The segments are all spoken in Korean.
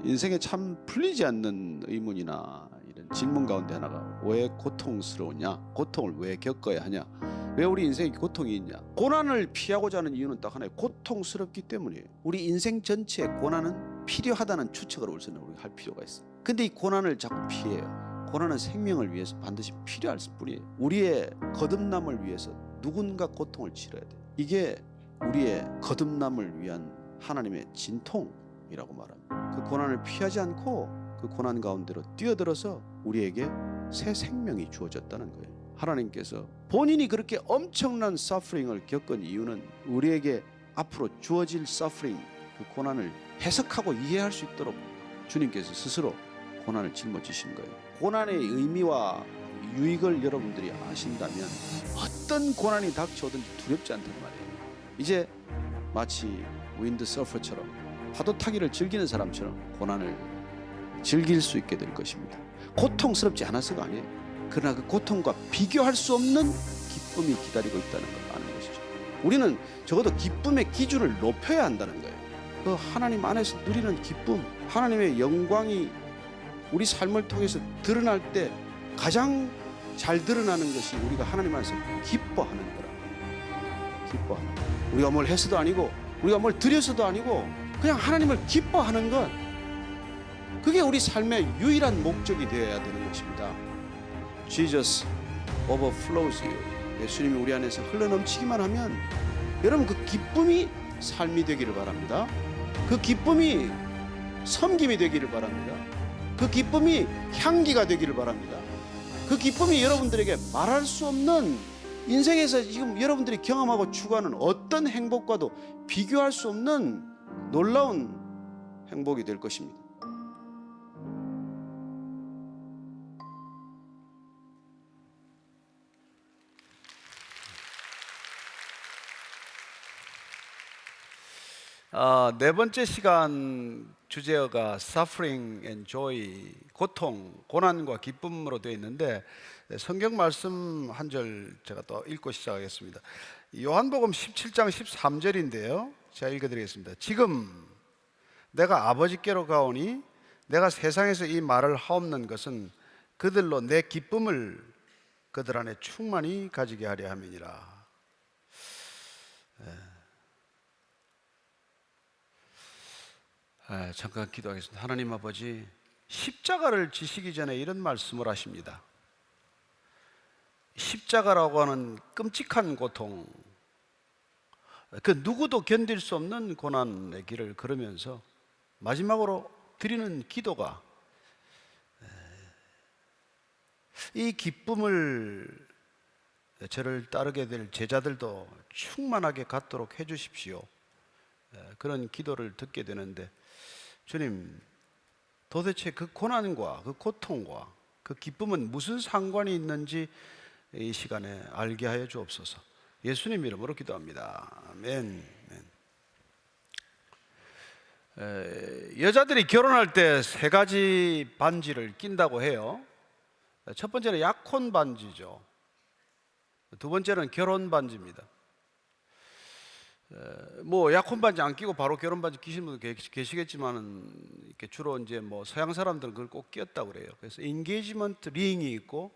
인생에 참 풀리지 않는 의문이나 이런 질문 가운데 하나가 왜 고통스러우냐? 고통을 왜 겪어야 하냐? 왜 우리 인생에 고통이 있냐? 고난을 피하고자 하는 이유는 딱 하나예요. 고통스럽기 때문이에요. 우리 인생 전체에 고난은 필요하다는 추측을 우선은 우리가 할 필요가 있어요. 근데 이 고난을 자꾸 피해요. 고난은 생명을 위해서 반드시 필요할 뿐이에요. 우리의 거듭남을 위해서 누군가 고통을 치러야 돼요. 이게 우리의 거듭남을 위한 하나님의 진통이라고 말합니다. 그 고난을 피하지 않고 그 고난 가운데로 뛰어들어서 우리에게 새 생명이 주어졌다는 거예요. 하나님께서 본인이 그렇게 엄청난 서퍼링을 겪은 이유는 우리에게 앞으로 주어질 서퍼링, 그 고난을 해석하고 이해할 수 있도록 주님께서 스스로 고난을 짊어지신 거예요. 고난의 의미와 유익을 여러분들이 아신다면 어떤 고난이 닥쳐오든지 두렵지 않단 말이에요. 이제 마치 윈드서퍼처럼 파도 타기를 즐기는 사람처럼 고난을 즐길 수 있게 될 것입니다. 고통스럽지 않아서가 아니에요. 그러나 그 고통과 비교할 수 없는 기쁨이 기다리고 있다는 걸 아는 것이죠. 우리는 적어도 기쁨의 기준을 높여야 한다는 거예요. 그 하나님 안에서 누리는 기쁨, 하나님의 영광이 우리 삶을 통해서 드러날 때 가장 잘 드러나는 것이 우리가 하나님 안에서 기뻐하는 거라. 기뻐하는 거. 우리가 뭘 해서도 아니고 우리가 뭘 드려서도 아니고 그냥 하나님을 기뻐하는 것, 그게 우리 삶의 유일한 목적이 되어야 되는 것입니다. Jesus overflows you. 예수님이 우리 안에서 흘러넘치기만 하면 여러분 그 기쁨이 삶이 되기를 바랍니다. 그 기쁨이 섬김이 되기를 바랍니다. 그 기쁨이 향기가 되기를 바랍니다. 그 기쁨이 여러분들에게 말할 수 없는, 인생에서 지금 여러분들이 경험하고 추구하는 어떤 행복과도 비교할 수 없는 놀라운 행복이 될 것입니다. 네 번째 시간 주제어가 Suffering and Joy, 고통, 고난과 기쁨으로 되어 있는데 성경 말씀 한 절 제가 또 읽고 시작하겠습니다. 요한복음 17장 13절인데요. 제가 읽어드리겠습니다. 지금 내가 아버지께로 가오니 내가 세상에서 이 말을 하옵는 것은 그들로 내 기쁨을 그들 안에 충만히 가지게 하려 함이니라. 잠깐 기도하겠습니다. 하나님 아버지, 십자가를 지시기 전에 이런 말씀을 하십니다. 십자가라고 하는 끔찍한 고통, 그 누구도 견딜 수 없는 고난의 길을 걸으면서 마지막으로 드리는 기도가 이 기쁨을 저를 따르게 될 제자들도 충만하게 갖도록 해 주십시오. 그런 기도를 듣게 되는데, 주님, 도대체 그 고난과 그 고통과 그 기쁨은 무슨 상관이 있는지 이 시간에 알게 하여 주옵소서. 예수님 이름으로 기도합니다. 아멘. 여자들이 결혼할 때 세 가지 반지를 낀다고 해요. 첫 번째는 약혼 반지죠. 두 번째는 결혼 반지입니다. 뭐 약혼 반지 안 끼고 바로 결혼 반지 끼시는 분도 계시겠지만은 이렇게 주로 이제 뭐 서양 사람들은 그걸 꼭 끼었다고 그래요. 그래서 인게이지먼트 링이 있고,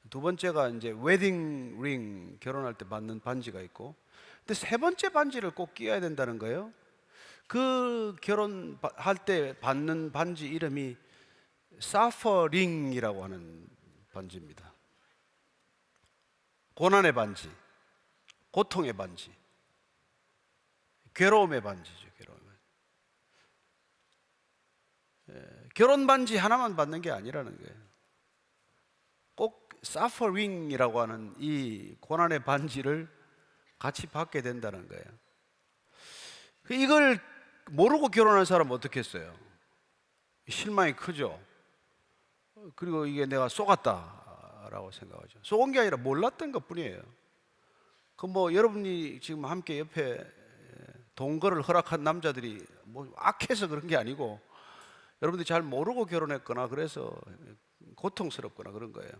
두 번째가 이제 웨딩 링, 결혼할 때 받는 반지가 있고, 근데 세 번째 반지를 꼭 끼어야 된다는 거예요. 그 결혼할 때 받는 반지 이름이 사퍼링이라고 하는 반지입니다. 고난의 반지, 고통의 반지, 괴로움의 반지죠. 결혼 반지 하나만 받는 게 아니라는 거예요. 꼭 사퍼링이라고 하는 이 고난의 반지를 같이 받게 된다는 거예요. 이걸 모르고 결혼한 사람은 어떻게 했어요? 실망이 크죠. 그리고 이게 내가 속았다라고 생각하죠. 속은 게 아니라 몰랐던 것 뿐이에요. 그 뭐 여러분이 지금 함께 옆에 동거를 허락한 남자들이 뭐 악해서 그런 게 아니고, 여러분들이 잘 모르고 결혼했거나 그래서 고통스럽거나 그런 거예요.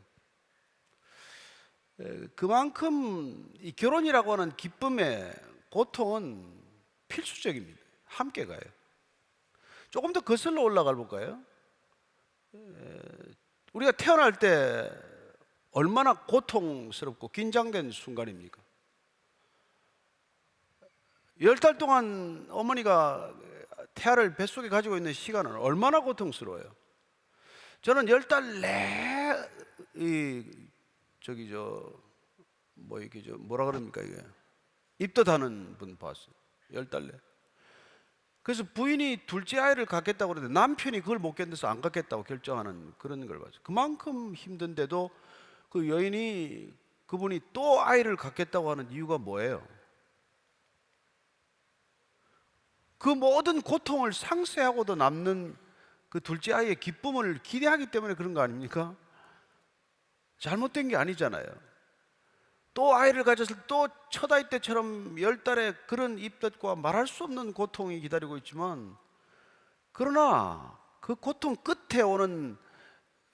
그만큼 이 결혼이라고 하는 기쁨의 고통은 필수적입니다. 함께 가요. 조금 더 거슬러 올라가 볼까요? 우리가 태어날 때 얼마나 고통스럽고 긴장된 순간입니까? 10달 동안 어머니가 태아를 뱃속에 가지고 있는 시간은 얼마나 고통스러워요. 저는 10달 뭐라 그럽니까 이게, 입덧하는 분 봤어요. 10달 내. 그래서 부인이 둘째 아이를 갖겠다고 그러는데 남편이 그걸 못 견뎌서 안 갖겠다고 결정하는 그런 걸 봤어요. 그만큼 힘든데도 그 여인이, 그분이 또 아이를 갖겠다고 하는 이유가 뭐예요? 그 모든 고통을 상쇄하고도 남는 그 둘째 아이의 기쁨을 기대하기 때문에 그런 거 아닙니까? 잘못된 게 아니잖아요. 또 아이를 가졌을 때 또 첫 아이 때처럼 10달의 그런 입덧과 말할 수 없는 고통이 기다리고 있지만, 그러나 그 고통 끝에 오는,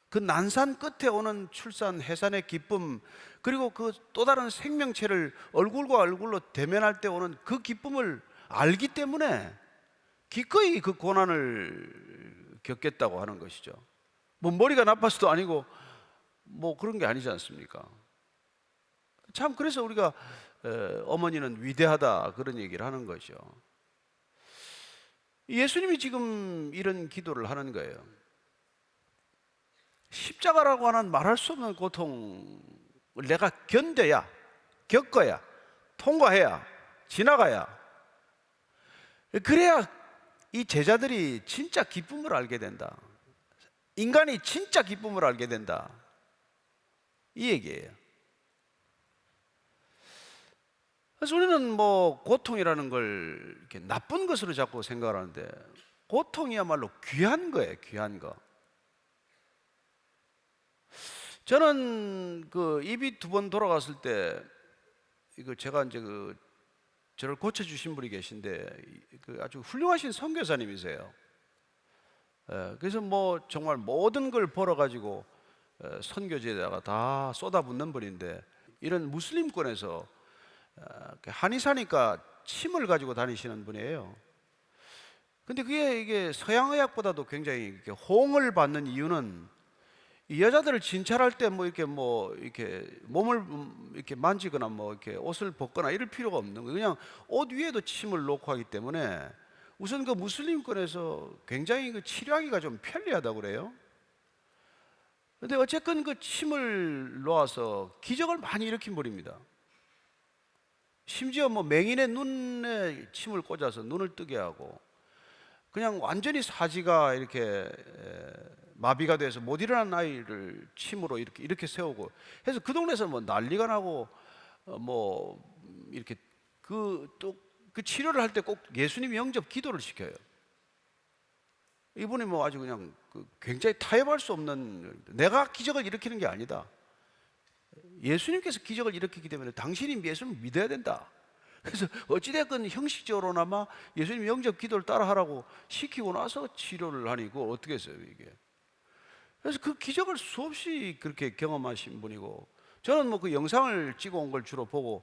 그 난산 끝에 오는 출산, 해산의 기쁨, 그리고 그 또 다른 생명체를 얼굴과 얼굴로 대면할 때 오는 그 기쁨을 알기 때문에 기꺼이 그 고난을 겪겠다고 하는 것이죠. 뭐 머리가 나빠서도 아니고 뭐 그런 게 아니지 않습니까? 참, 그래서 우리가 어머니는 위대하다 그런 얘기를 하는 거죠. 예수님이 지금 이런 기도를 하는 거예요. 십자가라고 하는 말할 수 없는 고통을 내가 견뎌야, 겪어야, 통과해야, 지나가야, 그래야 이 제자들이 진짜 기쁨을 알게 된다. 인간이 진짜 기쁨을 알게 된다. 이 얘기예요. 그래서 우리는 뭐 고통이라는 걸 이렇게 나쁜 것으로 자꾸 생각을 하는데, 고통이야말로 귀한 거예요. 귀한 거. 저는 그 입이 2번 돌아갔을 때, 이거 제가 이제 저를 고쳐주신 분이 계신데, 그 아주 훌륭하신 선교사님이세요. 그래서 뭐 정말 모든 걸 벌어가지고 선교지에다가 다 쏟아붓는 분인데, 이런 무슬림권에서 한의 사니까 침을 가지고 다니시는 분이에요. 근데 이게 서양의학보다도 굉장히 이렇게 호응을 받는 이유는, 이 여자들을 진찰할 때 뭐 이렇게 몸을 이렇게 만지거나 뭐 이렇게 옷을 벗거나 이럴 필요가 없는 거예요. 그냥 옷 위에도 침을 놓고 하기 때문에 우선 그 무슬림권에서 굉장히 그 치료하기가 좀 편리하다고 그래요. 근데 어쨌건 그 침을 놓아서 기적을 많이 일으킨 분입니다. 심지어 뭐 맹인의 눈에 침을 꽂아서 눈을 뜨게 하고, 그냥 완전히 사지가 이렇게 마비가 돼서 못 일어난 아이를 침으로 이렇게 세우고 해서 그 동네에서 뭐 난리가 나고, 뭐 이렇게 그 치료를 할 때 꼭 예수님 영접 기도를 시켜요. 이분이 뭐 아주 그냥 굉장히 타협할 수 없는, 내가 기적을 일으키는 게 아니다. 예수님께서 기적을 일으키기 때문에 당신이 예수님을 믿어야 된다. 그래서 어찌됐건 형식적으로나마 예수님 영접 기도를 따라하라고 시키고 나서 치료를 하니, 그걸 어떻게 했어요 이게. 그래서 그 기적을 수없이 그렇게 경험하신 분이고, 저는 뭐 그 영상을 찍어 온 걸 주로 보고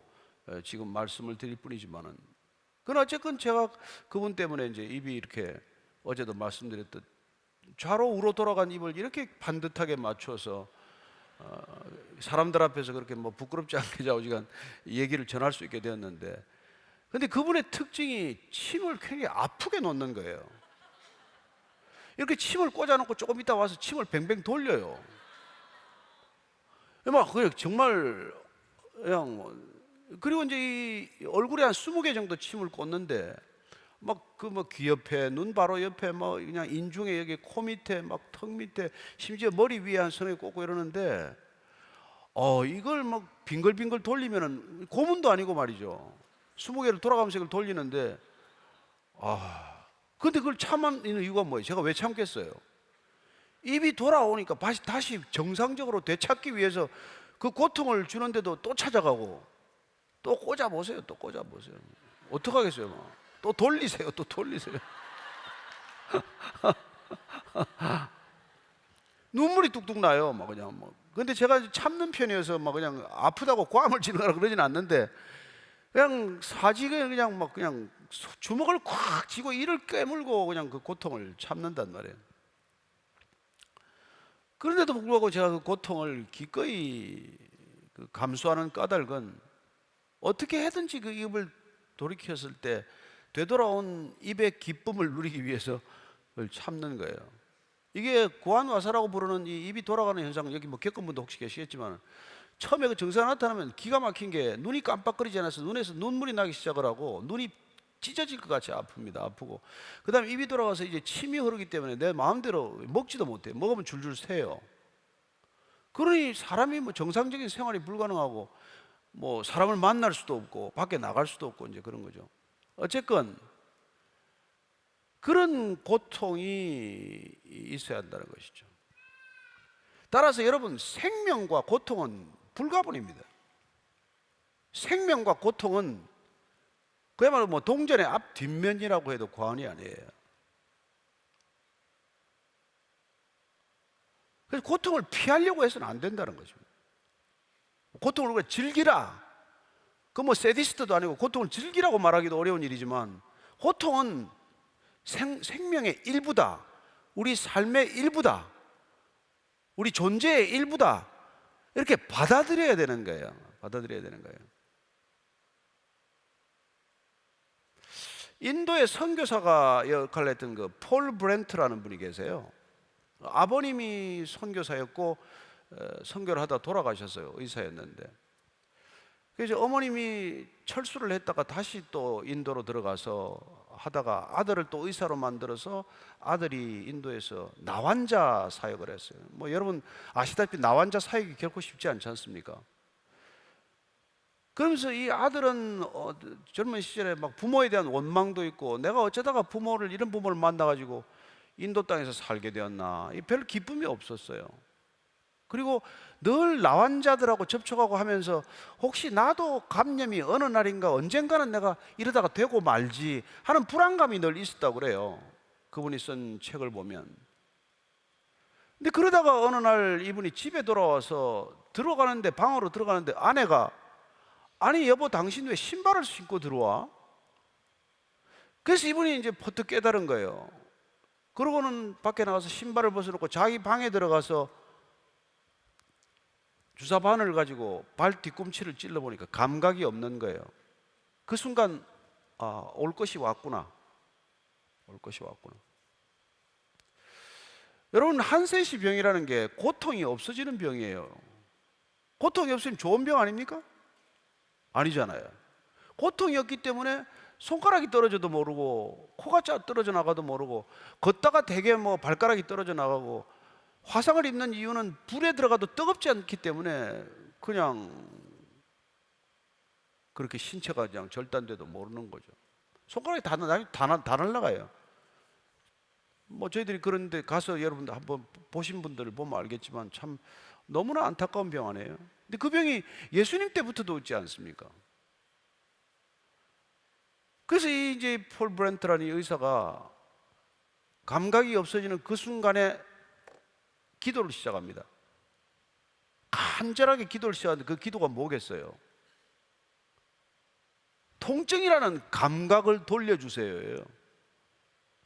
지금 말씀을 드릴 뿐이지만은, 그건 어쨌건 제가 그분 때문에 이제 입이 이렇게, 어제도 말씀드렸듯 좌로 우로 돌아간 입을 이렇게 반듯하게 맞춰서 사람들 앞에서 그렇게 뭐 부끄럽지 않게 좌우지간 얘기를 전할 수 있게 되었는데, 근데 그분의 특징이 침을 굉장히 아프게 놓는 거예요. 이렇게 침을 꽂아놓고 조금 있다 와서 침을 뱅뱅 돌려요. 막 그냥 정말 그냥, 그리고 이제 이 얼굴에 한 20개 정도 침을 꽂는데, 막 뭐 귀 옆에, 눈 바로 옆에, 뭐 그냥 인중에, 여기 코 밑에, 막 턱 밑에, 심지어 머리 위에 한 서너 개 꽂고 이러는데, 이걸 막 빙글빙글 돌리면은 고문도 아니고 말이죠. 20개를 돌아가면서 이걸 돌리는데, 근데 그걸 참는 이유가 뭐예요? 제가 왜 참겠어요? 입이 돌아오니까 다시 정상적으로 되찾기 위해서 그 고통을 주는데도 또 찾아가고, 또 꽂아보세요. 또 꽂아보세요. 어떡하겠어요? 뭐. 또 돌리세요. 또 돌리세요. 눈물이 뚝뚝 나요. 막 그냥 뭐. 근데 제가 참는 편이어서 막 그냥 아프다고 꽝을 지르거나 그러진 않는데, 그냥 사지게 그냥 막 그냥 주먹을 꽉 쥐고 이를 깨물고 그냥 그 고통을 참는단 말이에요. 그런데도 불구하고 제가 그 고통을 기꺼이 감수하는 까닭은 어떻게 해든지 그 입을 돌이켰을 때 되돌아온 입의 기쁨을 누리기 위해서 참는 거예요. 이게 구안와사라고 부르는 이 입이 돌아가는 현상, 여기 뭐 겪은 분도 혹시 계시겠지만 처음에 그 증상이 나타나면 기가 막힌 게 눈이 깜빡거리지 않아서 눈에서 눈물이 나기 시작을 하고 눈이 찢어질 것 같이 아픕니다. 아프고 그 다음에 입이 돌아가서 이제 침이 흐르기 때문에 내 마음대로 먹지도 못해요. 먹으면 줄줄 새요. 그러니 사람이 뭐 정상적인 생활이 불가능하고 뭐 사람을 만날 수도 없고 밖에 나갈 수도 없고 이제 그런 거죠. 어쨌건 그런 고통이 있어야 한다는 것이죠. 따라서 여러분, 생명과 고통은 불가분입니다. 생명과 고통은 그야말로 뭐 동전의 앞 뒷면이라고 해도 과언이 아니에요. 그래서 고통을 피하려고 해서는 안 된다는 거죠. 고통을 우리가 즐기라. 그 뭐 세디스트도 아니고 고통을 즐기라고 말하기도 어려운 일이지만 고통은 생명의 일부다. 우리 삶의 일부다. 우리 존재의 일부다. 이렇게 받아들여야 되는 거예요. 받아들여야 되는 거예요. 인도의 선교사가 역할을 했던 그 폴 브렌트라는 분이 계세요. 아버님이 선교사였고 선교를 하다 돌아가셨어요. 의사였는데. 그래서 어머님이 철수를 했다가 다시 또 인도로 들어가서 하다가 아들을 또 의사로 만들어서 아들이 인도에서 나환자 사역을 했어요. 뭐 여러분 아시다시피 나환자 사역이 결코 쉽지 않지 않습니까? 그러면서 이 아들은 젊은 시절에 막 부모에 대한 원망도 있고 내가 어쩌다가 이런 부모를 만나가지고 인도 땅에서 살게 되었나, 별 기쁨이 없었어요. 그리고 늘 나환자들하고 접촉하고 하면서 혹시 나도 감염이 어느 날인가 언젠가는 내가 이러다가 되고 말지 하는 불안감이 늘 있었다고 그래요. 그분이 쓴 책을 보면. 근데 그러다가 어느 날 이분이 집에 돌아와서 방으로 들어가는데 아내가 아니 여보 당신 왜 신발을 신고 들어와? 그래서 이분이 이제 퍼뜩 깨달은 거예요. 그러고는 밖에 나가서 신발을 벗어놓고 자기 방에 들어가서 주사 바늘을 가지고 발 뒤꿈치를 찔러보니까 감각이 없는 거예요. 그 순간 올 것이 왔구나. 올 것이 왔구나. 여러분, 한센시 병이라는 게 고통이 없어지는 병이에요. 고통이 없으면 좋은 병 아닙니까? 아니잖아요. 고통이 없기 때문에 손가락이 떨어져도 모르고 코가 떨어져 나가도 모르고 걷다가 되게 뭐 발가락이 떨어져 나가고 화상을 입는 이유는 불에 들어가도 뜨겁지 않기 때문에 그냥 그렇게 신체가 그냥 절단돼도 모르는 거죠. 손가락이 다 날아가요. 뭐 저희들이 그런데 가서 여러분들 한번 보신 분들을 보면 알겠지만 참 너무나 안타까운 병 아니에요? 근데 그 병이 예수님 때부터도 있지 않습니까? 그래서 이제 폴 브렌트라는 의사가 감각이 없어지는 그 순간에 기도를 시작합니다. 간절하게 기도를 시작하는데 그 기도가 뭐겠어요? 통증이라는 감각을 돌려주세요.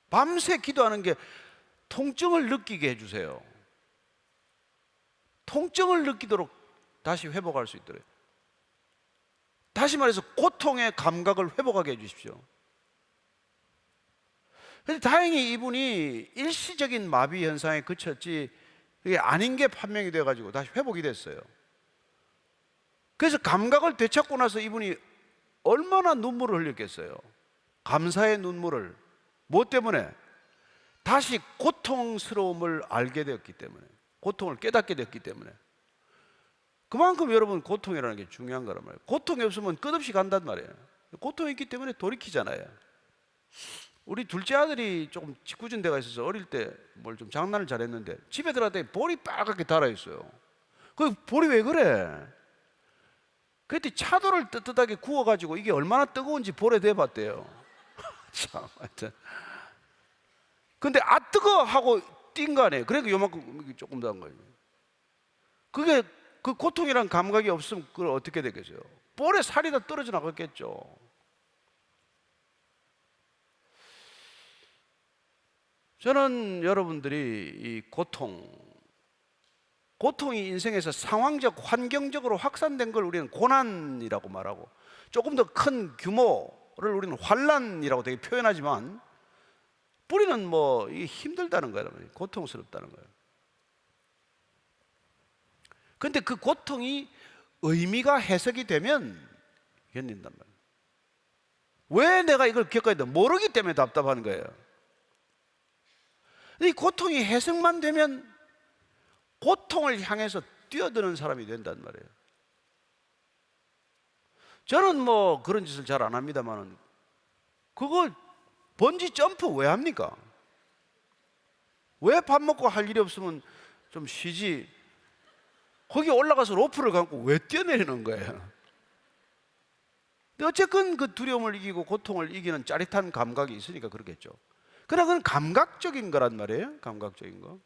밤새 기도하는 게 통증을 느끼게 해주세요. 통증을 느끼도록 다시 회복할 수 있도록. 다시 말해서 고통의 감각을 회복하게 해주십시오. 그런데 다행히 이분이 일시적인 마비 현상에 그쳤지 그게 아닌 게 판명이 돼가지고 다시 회복이 됐어요. 그래서 감각을 되찾고 나서 이분이 얼마나 눈물을 흘렸겠어요. 감사의 눈물을. 무엇 때문에? 다시 고통스러움을 알게 되었기 때문에, 고통을 깨닫게 됐기 때문에. 그만큼 여러분 고통이라는 게 중요한 거란 말이에요. 고통이 없으면 끝없이 간단 말이에요. 고통이 있기 때문에 돌이키잖아요. 우리 둘째 아들이 조금 짓궂은 데가 있어서 어릴 때 뭘 좀 장난을 잘했는데 집에 들어갔더니 볼이 빨갛게 달아있어요. 그 볼이 왜 그래? 그때 차돌을 뜨뜻하게 구워가지고 이게 얼마나 뜨거운지 볼에 대봤대요. 참, 하여튼. 근데 뜨거! 하고 뛴 거 아니에요. 그러니까 요만큼 조금 더 한 거예요. 그게 그 고통이란 감각이 없으면 그걸 어떻게 되겠어요? 볼에 살이 다 떨어져 나갔겠죠. 저는 여러분들이 이 고통이 인생에서 상황적, 환경적으로 확산된 걸 우리는 고난이라고 말하고, 조금 더 큰 규모를 우리는 환난이라고 되게 표현하지만, 뿌리는 뭐 이게 힘들다는 거예요. 고통스럽다는 거예요. 근데 그 고통이 의미가 해석이 되면 견딘단 말이에요. 왜 내가 이걸 겪어야 돼? 모르기 때문에 답답한 거예요. 이 고통이 해석만 되면 고통을 향해서 뛰어드는 사람이 된단 말이에요. 저는 뭐 그런 짓을 잘 안 합니다만, 그걸 번지 점프 왜 합니까? 왜 밥 먹고 할 일이 없으면 좀 쉬지, 거기 올라가서 로프를 감고 왜 뛰어내리는 거예요? 근데 어쨌건 그 두려움을 이기고 고통을 이기는 짜릿한 감각이 있으니까 그렇겠죠. 그러나 그건 감각적인 거란 말이에요. 감각적인 거.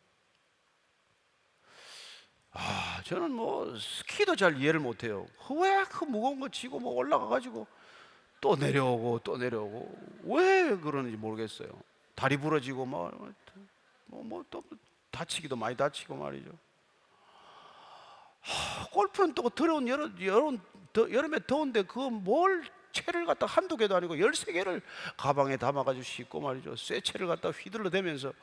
저는 뭐 스키도 잘 이해를 못해요. 왜 그 무거운 거 지고 뭐 올라가가지고 또 내려오고 또 내려오고 왜 그러는지 모르겠어요. 다리 부러지고 또 다치기도 많이 다치고 말이죠. 골프는 또 더러운 여름에 더운데 그 뭘 채를 갖다 한두 개도 아니고 13개를 가방에 담아가지고 싣고 말이죠. 쇠 채를 갖다 휘둘러 대면서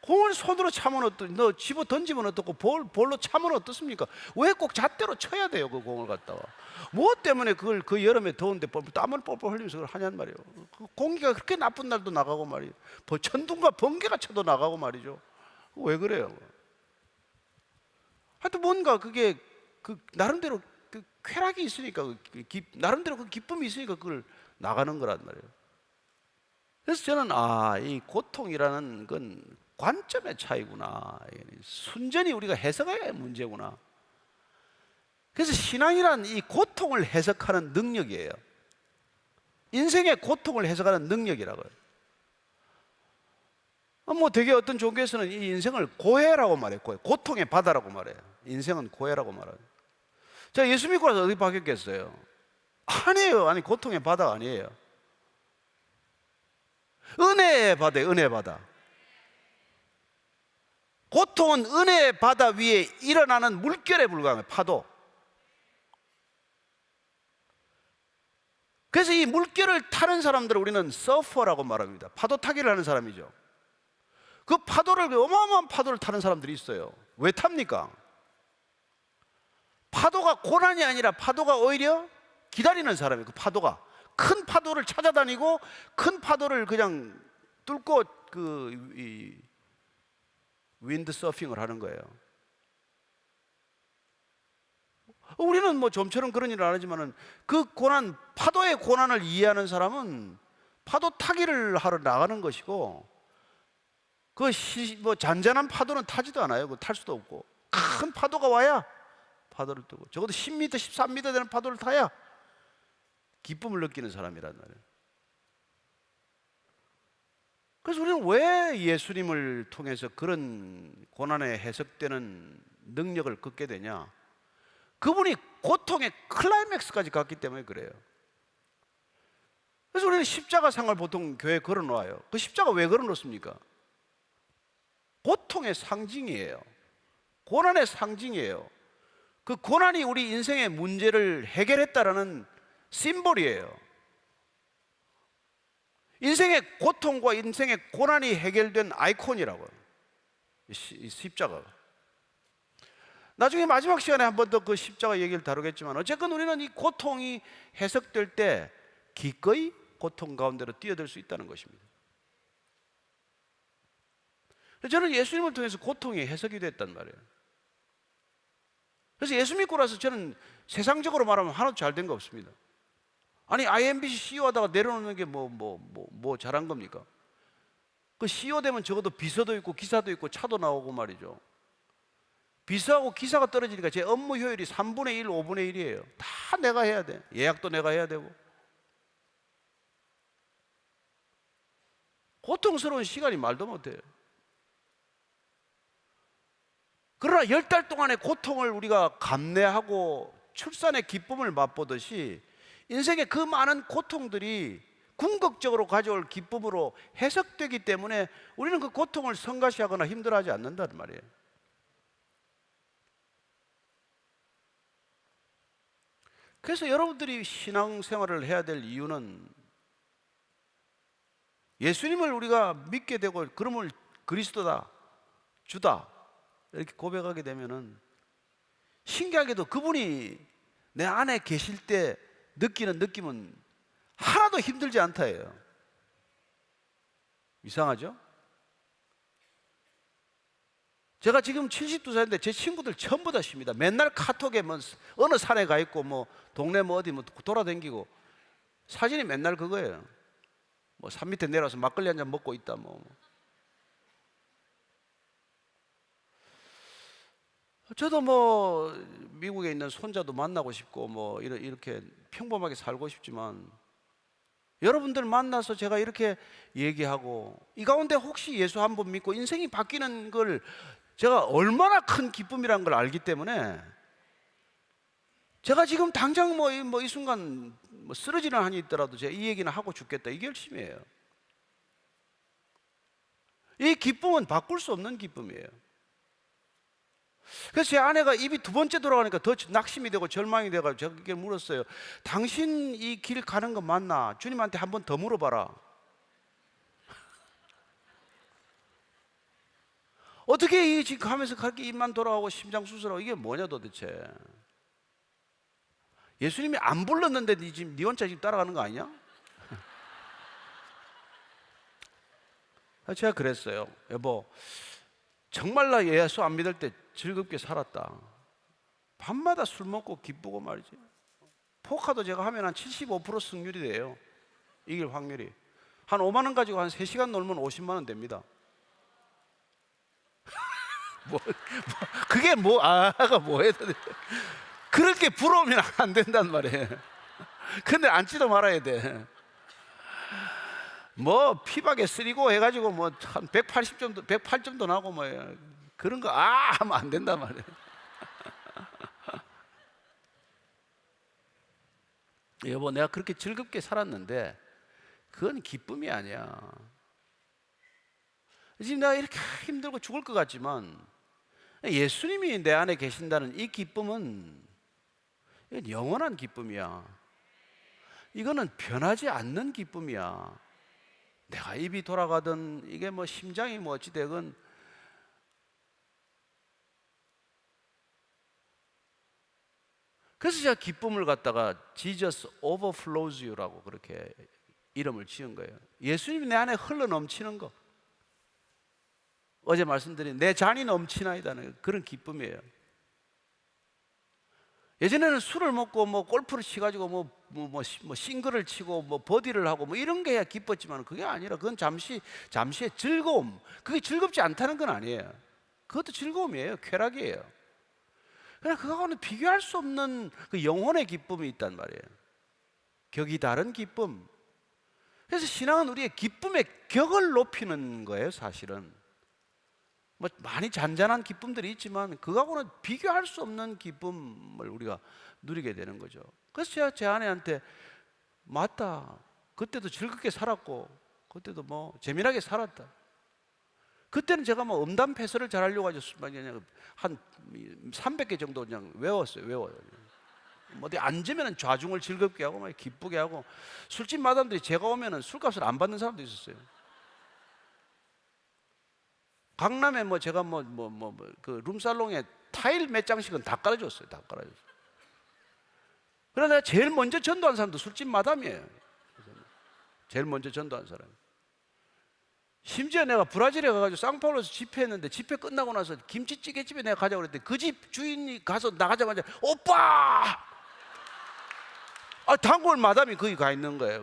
공을 손으로 차면 너 집어 던지면 어떻고 볼로 차면 어떻습니까? 왜 꼭 잣대로 쳐야 돼요, 그 공을 갖다가? 뭐 때문에 그걸 그 여름에 더운데 땀을 뻘뻘 흘리면서 그걸 하냔 말이에요. 그 공기가 그렇게 나쁜 날도 나가고 말이에요. 천둥과 번개가 쳐도 나가고 말이죠. 왜 그래요? 하여튼 뭔가 그게 그 나름대로 그 쾌락이 있으니까, 나름대로 그 기쁨이 있으니까 그걸 나가는 거란 말이에요. 그래서 저는 이 고통이라는 건 관점의 차이구나. 순전히 우리가 해석의 문제구나. 그래서 신앙이란 이 고통을 해석하는 능력이에요. 인생의 고통을 해석하는 능력이라고요. 뭐 되게 어떤 종교에서는 이 인생을 고해라고 말해요. 고통의 바다라고 말해요. 인생은 고해라고 말해요. 자, 예수 믿고 나서 어디 바뀌었겠어요? 아니에요. 아니, 고통의 바다가 아니에요. 은혜의 바다예요. 은혜의 바다. 고통은 은혜의 바다 위에 일어나는 물결에 불과해요. 파도. 그래서 이 물결을 타는 사람들을 우리는 서퍼라고 말합니다. 파도 타기를 하는 사람이죠. 그 파도를, 어마어마한 파도를 타는 사람들이 있어요. 왜 탑니까? 파도가 고난이 아니라 파도가 오히려 기다리는 사람이에요. 그 파도가 큰 파도를 찾아다니고 큰 파도를 그냥 뚫고 윈드 서핑을 하는 거예요. 우리는 뭐 좀처럼 그런 일을 안 하지만은 그 고난, 파도의 고난을 이해하는 사람은 파도 타기를 하러 나가는 것이고, 뭐 잔잔한 파도는 타지도 않아요. 그거 탈 수도 없고, 큰 파도가 와야 파도를 뜨고, 적어도 10m, 13m 되는 파도를 타야 기쁨을 느끼는 사람이란 말이에요. 그래서 우리는 왜 예수님을 통해서 그런 고난에 해석되는 능력을 갖게 되냐? 그분이 고통의 클라이맥스까지 갔기 때문에 그래요. 그래서 우리는 십자가상을 보통 교회에 걸어놓아요. 그 십자가 왜 걸어놓습니까? 고통의 상징이에요. 고난의 상징이에요. 그 고난이 우리 인생의 문제를 해결했다라는 심볼이에요. 인생의 고통과 인생의 고난이 해결된 아이콘이라고요, 이 십자가가. 나중에 마지막 시간에 한 번 더 그 십자가 얘기를 다루겠지만, 어쨌건 우리는 이 고통이 해석될 때 기꺼이 고통 가운데로 뛰어들 수 있다는 것입니다. 저는 예수님을 통해서 고통이 해석이 됐단 말이에요. 그래서 예수 믿고 나서 저는 세상적으로 말하면 하나도 잘 된 거 없습니다. 아니, IMBC CEO 하다가 내려놓는 게 뭐 잘한 겁니까? 그 CEO 되면 적어도 비서도 있고 기사도 있고 차도 나오고 말이죠. 비서하고 기사가 떨어지니까 제 업무 효율이 3분의 1, 5분의 1이에요. 다 내가 해야 돼. 예약도 내가 해야 되고. 고통스러운 시간이 말도 못해요. 그러나 10달 동안의 고통을 우리가 감내하고 출산의 기쁨을 맛보듯이 인생의 그 많은 고통들이 궁극적으로 가져올 기쁨으로 해석되기 때문에 우리는 그 고통을 성가시하거나 힘들어하지 않는다는 말이에요. 그래서 여러분들이 신앙생활을 해야 될 이유는 예수님을 우리가 믿게 되고 그러면 그리스도다, 주다 이렇게 고백하게 되면은 신기하게도 그분이 내 안에 계실 때 느끼는 느낌은 하나도 힘들지 않다예요. 이상하죠? 제가 지금 72살인데 제 친구들 전부 다 쉽니다. 맨날 카톡에 뭐 어느 산에 가 있고 뭐 동네 뭐 어디 뭐 돌아다니고 사진이 맨날 그거예요. 뭐 산 밑에 내려와서 막걸리 한 잔 먹고 있다 뭐. 저도 뭐 미국에 있는 손자도 만나고 싶고 뭐 이렇게 평범하게 살고 싶지만 여러분들 만나서 제가 이렇게 얘기하고 이 가운데 혹시 예수 한 번 믿고 인생이 바뀌는 걸 제가 얼마나 큰 기쁨이라는 걸 알기 때문에 제가 지금 당장 뭐 이 순간 뭐 쓰러지는 한이 있더라도 제가 이 얘기는 하고 죽겠다 이 결심이에요. 이 기쁨은 바꿀 수 없는 기쁨이에요. 그래서 제 아내가 입이 두 번째 돌아가니까 더 낙심이 되고 절망이 되고 제가 그렇게 물었어요. 당신 이 길 가는 거 맞나? 주님한테 한 번 더 물어봐라. 어떻게 이 지금 가면서 그렇게 입만 돌아가고 심장 수술하고 이게 뭐냐 도대체? 예수님이 안 불렀는데 지금 네 혼자 지금 따라가는 거 아니냐? 제가 그랬어요. 여보, 정말 나 예수 안 믿을 때 즐겁게 살았다. 밤마다 술 먹고 기쁘고 말이지. 포카도 제가 하면 한 75% 승률이 돼요. 이길 확률이. 한 5만 원 가지고 한 3시간 놀면 50만 원 됩니다. 그게 아가 뭐예요? 그렇게 부러우면 안 된단 말이에요. 근데 앉지도 말아야 돼. 뭐 피박에 쓰리고 해가지고 뭐 한 180 정도, 108 정도 나고 뭐 그런 거 하면 안 된단 말이에요. 여보, 내가 그렇게 즐겁게 살았는데 그건 기쁨이 아니야. 지금 내가 이렇게 힘들고 죽을 것 같지만 예수님이 내 안에 계신다는 이 기쁨은 이건 영원한 기쁨이야. 이거는 변하지 않는 기쁨이야. 내가 입이 돌아가든 이게 뭐 심장이 뭐 어찌되건 그래서 제가 기쁨을 갖다가 Jesus overflows you라고 그렇게 이름을 지은 거예요. 예수님이 내 안에 흘러 넘치는 거. 어제 말씀드린 내 잔이 넘치나이다는 그런 기쁨이에요. 예전에는 술을 먹고 뭐 골프를 치가지고 뭐 싱글을 치고 뭐 버디를 하고 뭐 이런 게 기뻤지만 그게 아니라 그건 잠시의 즐거움. 그게 즐겁지 않다는 건 아니에요. 그것도 즐거움이에요. 쾌락이에요. 그러나 그거하고는 비교할 수 없는 그 영혼의 기쁨이 있단 말이에요. 격이 다른 기쁨. 그래서 신앙은 우리의 기쁨의 격을 높이는 거예요, 사실은. 뭐 많이 잔잔한 기쁨들이 있지만 그거하고는 비교할 수 없는 기쁨을 우리가 누리게 되는 거죠. 그래서 제가 제 아내한테 맞다. 그때도 즐겁게 살았고 그때도 뭐 재미나게 살았다. 그때는 제가 뭐 음담패설을 잘하려고 그냥 한 300개 정도 그냥 외웠어요. 뭐 어디 앉으면 좌중을 즐겁게 하고 막 기쁘게 하고 술집 마담들이 제가 오면은 술값을 안 받는 사람도 있었어요. 강남에 뭐 제가 그 룸살롱에 타일 몇 장씩은 다 깔아줬어요. 다 깔아줬어요. 그러나 내가 제일 먼저 전도한 사람도 술집 마담이에요. 제일 먼저 전도한 사람. 심지어 내가 브라질에 가가지고 상파울로에서 집회했는데 집회 끝나고 나서 김치찌개집에 내가 가자고 그랬더니 그 집 주인이 가서 나가자마자 오빠! 단골 마담이 거기 가 있는 거예요.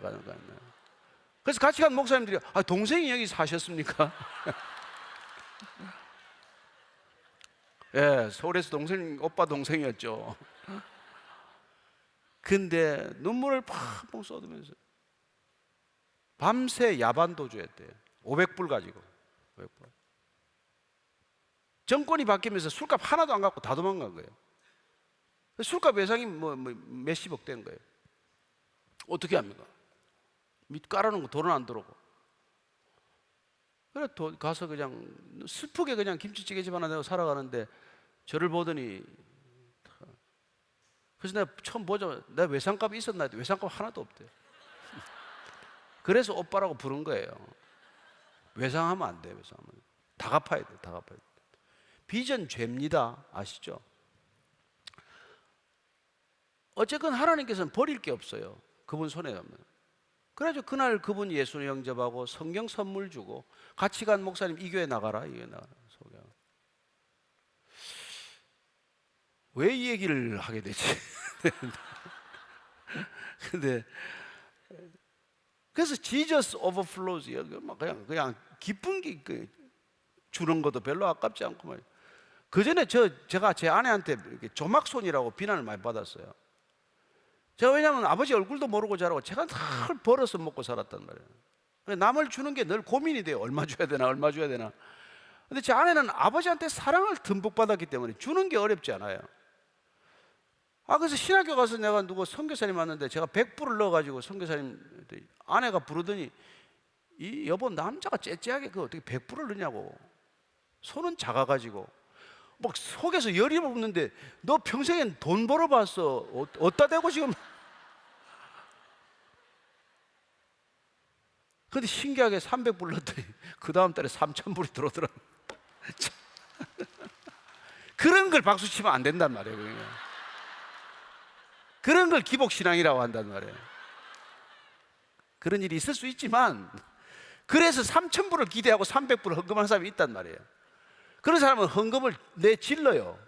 그래서 같이 간 목사님들이 동생이 여기 사셨습니까? 예, 서울에서 오빠 동생이었죠. 근데 눈물을 팍팍 쏟으면서 밤새 야반 도주했대요. 500불 가지고 500불. 정권이 바뀌면서 술값 하나도 안 갖고 다 도망간 거예요. 술값 예상이 뭐 몇십억 된 거예요. 어떻게 합니까? 밑 깔아놓은 거 돈은 안 들어오고. 그래 가서 그냥 슬프게 그냥 김치찌개 집 하나 내고 살아가는데 저를 보더니, 그래서 내가 처음 보자마자 내가 외상값이 있었나 했더니 외상값 하나도 없대요. 그래서 오빠라고 부른 거예요. 외상하면 안 돼요. 외상하면 다 갚아야 돼요. 다 갚아야 돼요. 빚은 죄입니다. 아시죠? 어쨌건 하나님께서는 버릴 게 없어요. 그분 손에 가면. 그래가지고 그날 그분 예수를 영접하고 성경 선물 주고 같이 간 목사님 이 교회 나가라, 이 교회 나가라 소개하고. 왜 이 얘기를 하게 되지? 근데 그래서 Jesus overflows. 그냥 기쁜 게 주는 것도 별로 아깝지 않고 말이에요. 그 전에 제가 제 아내한테 조막손이라고 비난을 많이 받았어요. 제가 왜냐하면 아버지 얼굴도 모르고 자라고 제가 다 벌어서 먹고 살았단 말이에요. 남을 주는 게 늘 고민이 돼요. 얼마 줘야 되나, 얼마 줘야 되나. 근데 제 아내는 아버지한테 사랑을 듬뿍 받았기 때문에 주는 게 어렵지 않아요. 그래서 신학교 가서 내가 누구 선교사님 왔는데 제가 100불을 넣어가지고 선교사님 아내가 부르더니, 이 여보 남자가 째째하게 그 어떻게 100불을 넣냐고. 손은 작아가지고 막 속에서 열이 없는데 너 평생엔 돈 벌어봤어. 어디다 대고 지금. 근데 신기하게 300불 넣었더니 그 다음 달에 3,000불이 들어오더라고. 그런 걸 박수 치면 안 된단 말이에요. 그러니까. 그런 걸 기복신앙이라고 한단 말이에요. 그런 일이 있을 수 있지만, 그래서 3,000불을 기대하고 300불을 헌금하는 사람이 있단 말이에요. 그런 사람은 헌금을 내질러요.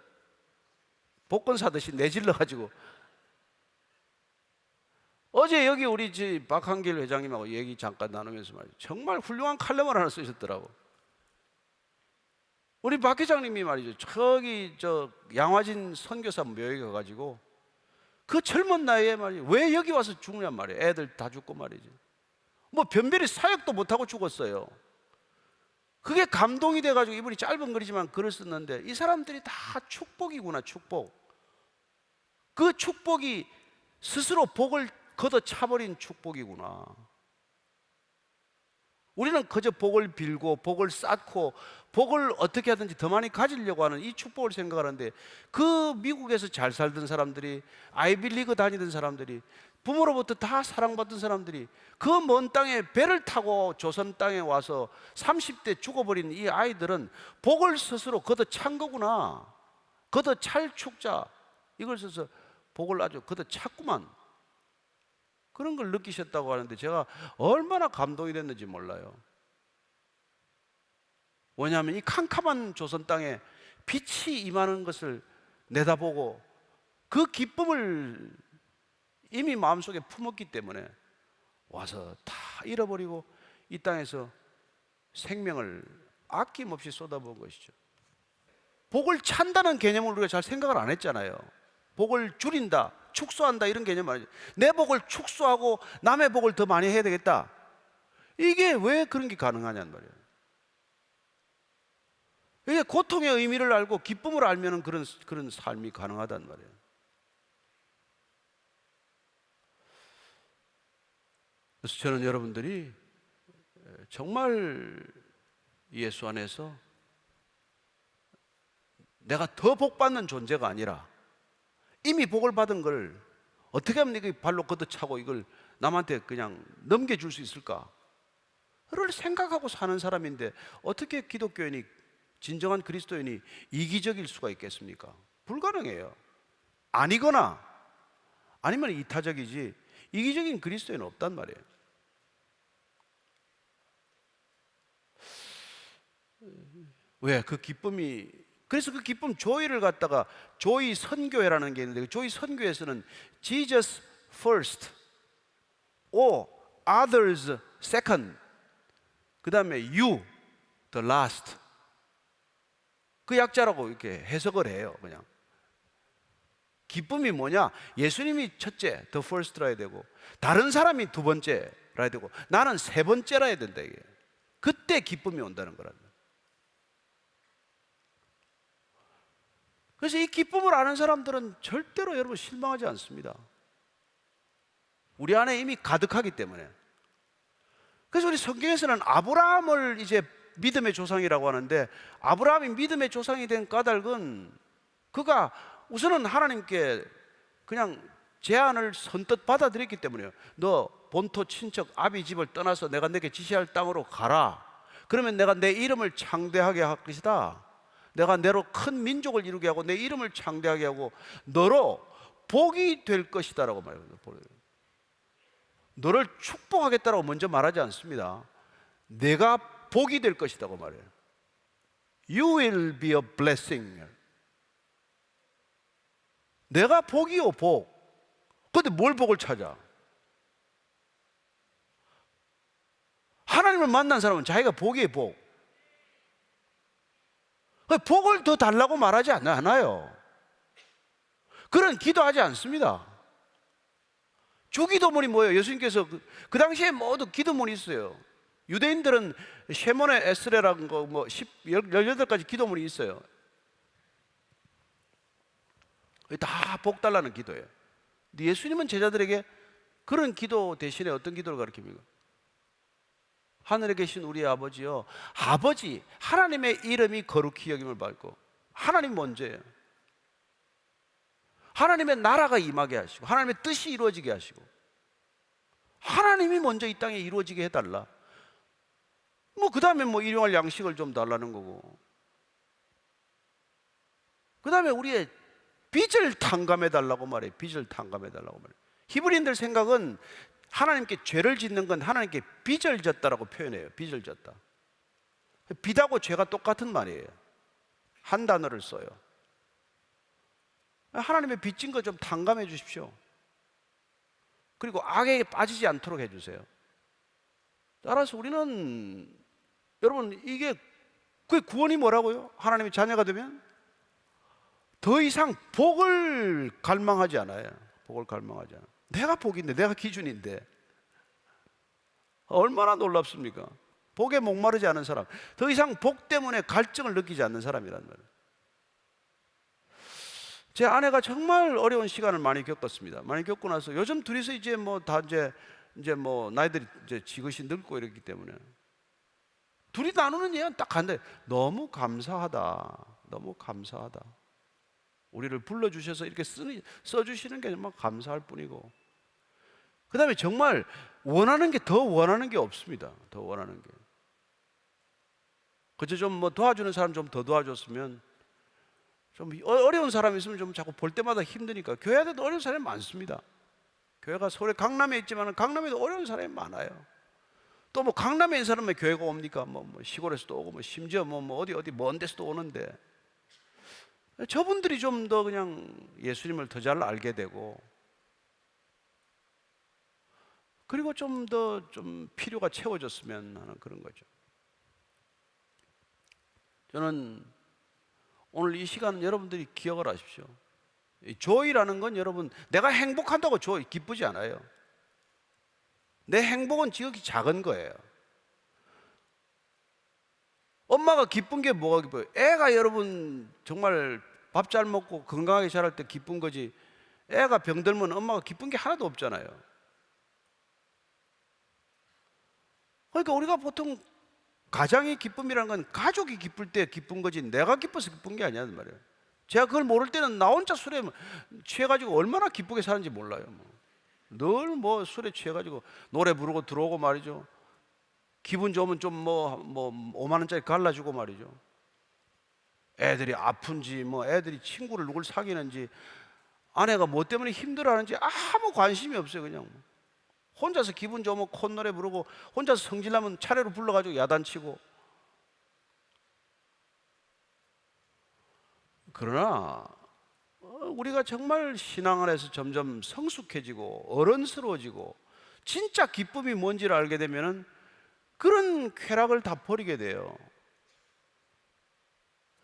복권 사듯이 내질러가지고. 어제 여기 우리 박한길 회장님하고 얘기 잠깐 나누면서 말이죠. 정말 훌륭한 칼럼을 하나 쓰셨더라고. 우리 박 회장님이 말이죠. 저기 양화진 선교사 묘에 가가지고 그 젊은 나이에 말이죠. 왜 여기 와서 죽냔 말이에요. 애들 다 죽고 말이지. 뭐 변별이 사역도 못하고 죽었어요. 그게 감동이 돼가지고 이분이 짧은 글이지만 글을 썼는데, 이 사람들이 다 축복이구나, 축복. 그 축복이 스스로 복을 걷어차버린 축복이구나. 우리는 그저 복을 빌고 복을 쌓고 복을 어떻게 하든지 더 많이 가지려고 하는 이 축복을 생각하는데, 그 미국에서 잘 살던 사람들이, 아이빌리그 다니던 사람들이, 부모로부터 다 사랑받던 사람들이 그 먼 땅에 배를 타고 조선 땅에 와서 30대 죽어버린 이 아이들은 복을 스스로 걷어찬 거구나. 걷어찰 축자, 이걸 써서 복을 아주 걷어찼구만. 그런 걸 느끼셨다고 하는데 제가 얼마나 감동이 됐는지 몰라요. 왜냐하면 이 캄캄한 조선 땅에 빛이 임하는 것을 내다보고 그 기쁨을 이미 마음속에 품었기 때문에 와서 다 잃어버리고 이 땅에서 생명을 아낌없이 쏟아부은 것이죠. 복을 찬다는 개념을 우리가 잘 생각을 안 했잖아요. 복을 줄인다, 축소한다, 이런 개념 아니죠. 내 복을 축소하고 남의 복을 더 많이 해야 되겠다. 이게 왜 그런 게 가능하냐는 말이에요. 이게 고통의 의미를 알고 기쁨을 알면 그런 삶이 가능하단 말이에요. 그래서 저는 여러분들이 정말 예수 안에서 내가 더 복받는 존재가 아니라 이미 복을 받은 걸 어떻게 하면 이게 발로 걷어차고 이걸 남한테 그냥 넘겨줄 수 있을까? 를 생각하고 사는 사람인데 어떻게 기독교인이, 진정한 그리스도인이 이기적일 수가 있겠습니까? 불가능해요. 아니거나 아니면 이타적이지 이기적인 그리스도인은 없단 말이에요. 왜? 그 기쁨이, 그래서 그 기쁨 조이를 갖다가 조이 선교회라는 게 있는데, 그 조이 선교회에서는 Jesus first, or others second, 그 다음에 you the last, 그 약자라고 이렇게 해석을 해요. 그냥 기쁨이 뭐냐? 예수님이 첫째, the first라 해야 되고, 다른 사람이 두 번째라 해야 되고, 나는 세 번째라 해야 된다. 이게 그때 기쁨이 온다는 거랍니다. 그래서 이 기쁨을 아는 사람들은 절대로 여러분 실망하지 않습니다. 우리 안에 이미 가득하기 때문에. 그래서 우리 성경에서는 아브라함을 이제 믿음의 조상이라고 하는데, 아브라함이 믿음의 조상이 된 까닭은 그가 우선은 하나님께 그냥 제안을 선뜻 받아들였기 때문이에요. 너 본토 친척 아비 집을 떠나서 내가 내게 지시할 땅으로 가라. 그러면 내가 내 이름을 창대하게 할 것이다. 내가 내로 큰 민족을 이루게 하고 내 이름을 창대하게 하고 너로 복이 될 것이다라고 말해요. 너를 축복하겠다라고 먼저 말하지 않습니다. 내가 복이 될 것이라고 말해요. You will be a blessing. 내가 복이요, 복. 근데 뭘 복을 찾아? 하나님을 만난 사람은 자기가 복이에요, 복. 복을 더 달라고 말하지 않아요. 그런 기도하지 않습니다. 주기도문이 뭐예요? 예수님께서 그 당시에 모두 기도문이 있어요. 유대인들은 쉐몬의 에스레라는 거 18가지 기도문이 있어요. 다 복 달라는 기도예요. 근데 예수님은 제자들에게 그런 기도 대신에 어떤 기도를 가르칩니까? 하늘에 계신 우리 아버지요, 아버지 하나님의 이름이 거룩히 여김을 받고, 하나님 먼저예요. 하나님의 나라가 임하게 하시고 하나님의 뜻이 이루어지게 하시고 하나님이 먼저 이 땅에 이루어지게 해달라. 그 다음에 일용할 양식을 좀 달라는 거고, 그 다음에 우리의 빚을 탕감해 달라고 말해요. 빚을 탕감해 달라고 말해요. 히브리인들 생각은 하나님께 죄를 짓는 건 하나님께 빚을 졌다라고 표현해요. 빚을 졌다. 빚하고 죄가 똑같은 말이에요. 한 단어를 써요. 하나님의 빚진 거 좀 탕감해 주십시오. 그리고 악에 빠지지 않도록 해주세요. 따라서 우리는, 여러분, 그 구원이 뭐라고요? 하나님의 자녀가 되면 더 이상 복을 갈망하지 않아요. 복을 갈망하지 않아요. 내가 복인데, 내가 기준인데 얼마나 놀랍습니까? 복에 목마르지 않은 사람, 더 이상 복 때문에 갈증을 느끼지 않는 사람이란 말이에요. 제 아내가 정말 어려운 시간을 많이 겪었습니다. 많이 겪고 나서 요즘 둘이서 이제 나이들이 이제 지긋이 늙고 이랬기 때문에 둘이 나누는 얘기는 딱 한데, 너무 감사하다. 너무 감사하다. 우리를 불러주셔서 이렇게 써주시는 게 정말 감사할 뿐이고, 그 다음에 정말 원하는 게 더 원하는 게 없습니다. 더 원하는 게. 그저 좀 도와주는 사람 좀 더 도와줬으면, 좀 어려운 사람이 있으면 좀 자꾸 볼 때마다 힘드니까. 교회에도 어려운 사람이 많습니다. 교회가 서울에 강남에 있지만 강남에도 어려운 사람이 많아요. 또 강남에 있는 사람은 교회가 옵니까? 시골에서도 오고 심지어 어디 먼 데서도 오는데, 저분들이 좀 더 그냥 예수님을 더 잘 알게 되고, 그리고 좀 더 필요가 채워졌으면 하는 그런 거죠. 저는 오늘 이 시간 여러분들이 기억을 하십시오. 조이라는 건, 여러분, 내가 행복한다고 기쁘지 않아요. 내 행복은 지극히 작은 거예요. 엄마가 기쁜 게 뭐가 기뻐요? 애가, 여러분, 정말 밥 잘 먹고 건강하게 자랄 때 기쁜 거지, 애가 병들면 엄마가 기쁜 게 하나도 없잖아요. 그러니까 우리가 보통 가장의 기쁨이라는 건 가족이 기쁠 때 기쁜 거지, 내가 기뻐서 기쁜 게 아니란 말이에요. 제가 그걸 모를 때는 나 혼자 술에 취해가지고 얼마나 기쁘게 사는지 몰라요. 늘 술에 취해가지고 노래 부르고 들어오고 말이죠. 기분 좋으면 좀 5만 원짜리 갈라주고 말이죠. 애들이 아픈지 애들이 친구를 누굴 사귀는지, 아내가 뭐 때문에 힘들어하는지 아무 관심이 없어요. 그냥 혼자서 기분 좋으면 콧노래 부르고, 혼자서 성질나면 차례로 불러가지고 야단치고. 그러나 우리가 정말 신앙 안에서 점점 성숙해지고 어른스러워지고 진짜 기쁨이 뭔지를 알게 되면은 그런 쾌락을 다 버리게 돼요.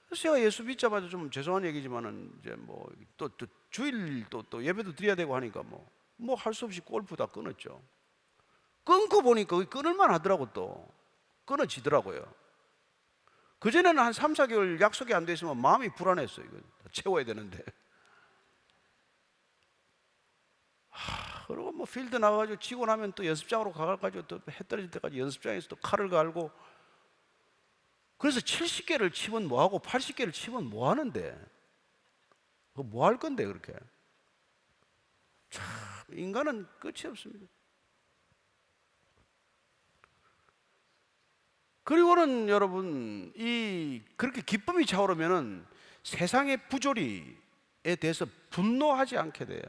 그래서 제가 예수 믿자마자, 좀 죄송한 얘기지만은 이제 또 주일 또 예배도 드려야 되고 하니까 할 수 없이 골프 다 끊었죠. 끊고 보니까 끊을만 하더라고. 또 끊어지더라고요. 그전에는 한 3, 4개월 약속이 안 돼 있으면 마음이 불안했어요. 이거 채워야 되는데. 그리고 뭐 필드 나가가지고 치고 나면 또 연습장으로 가가지고 또 해 떨어질 때까지 연습장에서 또 칼을 갈고. 그래서 70개를 치면 뭐하고 80개를 치면 뭐하는데, 그거 뭐 할 건데 그렇게. 참 인간은 끝이 없습니다. 그리고는 여러분, 이 그렇게 기쁨이 차오르면은 세상의 부조리에 대해서 분노하지 않게 돼요.